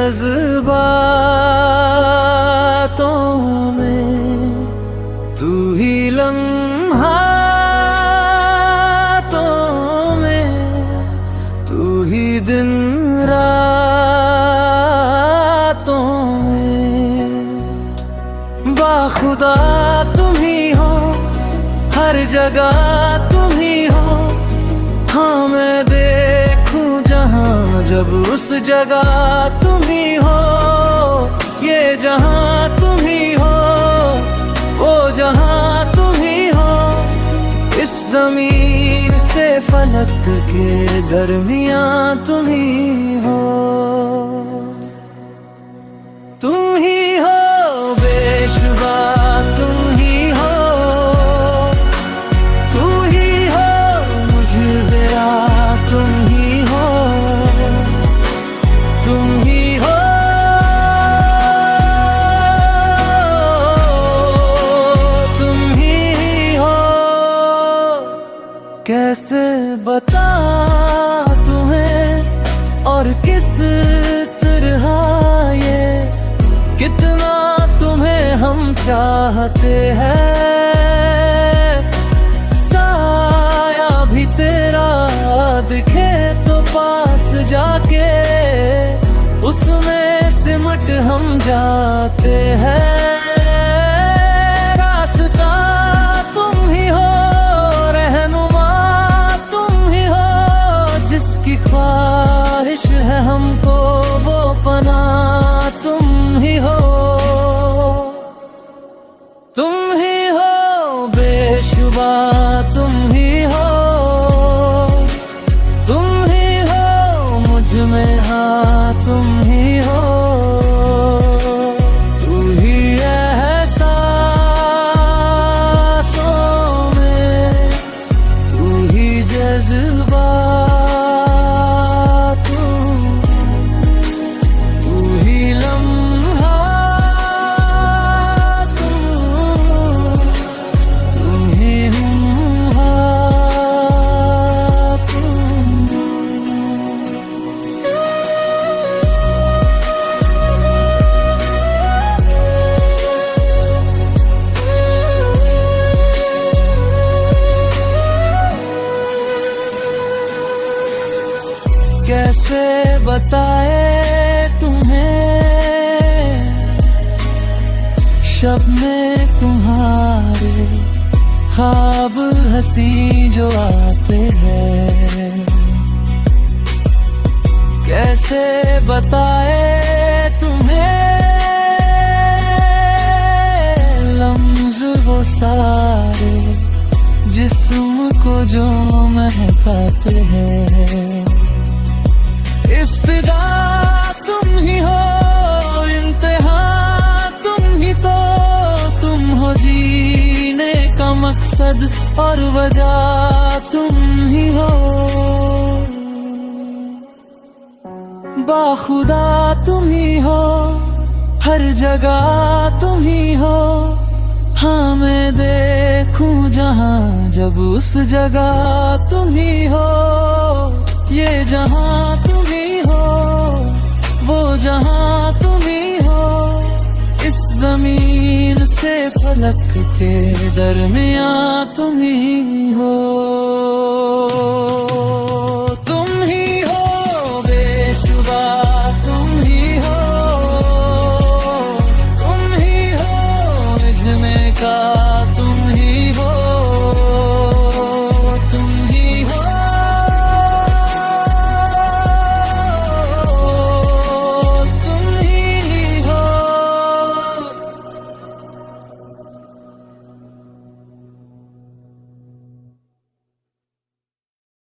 जज्बातों में, तू ही लम्हातों में, तू ही दिन रातों में। बाखुदा तुम ही हो, हर जगह तुम ही हो। हाँ मैं देखूं जहां जब उस जगह तुम ही हो। ये जहां तुम ही हो, वो जहां तुम ही हो। इस जमीन से फलक के दरमियां तुम ही हो। तुम ही हो बेशुबा, तुम ही हो, तू ही हो मुझ मेरा, तुम ही हो, तुम ही हो, तुम ही हो। कैसे बता तुम्हें और किस तरह ये, कितना तुम्हें हम चाहते हैं। साया भी तेरा दिखे तो पास जाके, उसमें सिमट हम जाते हैं। रास्ता तुम ही हो, रहनुमा तुम ही हो। जिसकी ख्वाहिश है हमको वो पनाह तुम ही हो। तुम ही हो बेशुबा, तुम ही हो, तुम ही हो मुझ में, हाँ तुम ही हो। तू ही एहसासों में, तू ही जज्बातों, तू ही लम्हातों, तू ही लम्हातों। कैसे बताए तुम्हें शब में तुम्हारे ख्वाब हंसी जो आते हैं। कैसे बताए तुम्हें लम्ज़ वो सारे जिस्म को जो महकाते हैं। इब्तिदा तुम ही हो, इंतहा तुम ही तो, तुम हो जीने का मकसद और वजह तुम ही हो। बाखुदा तुम ही हो, हर जगह तुम ही हो। हाँ मैं देखूं जहां जब उस जगह तुम ही हो। ये जहां तुम ही हो, वो जहां तुम ही हो। इस जमीन से फलक के दरमियां तुम ही हो।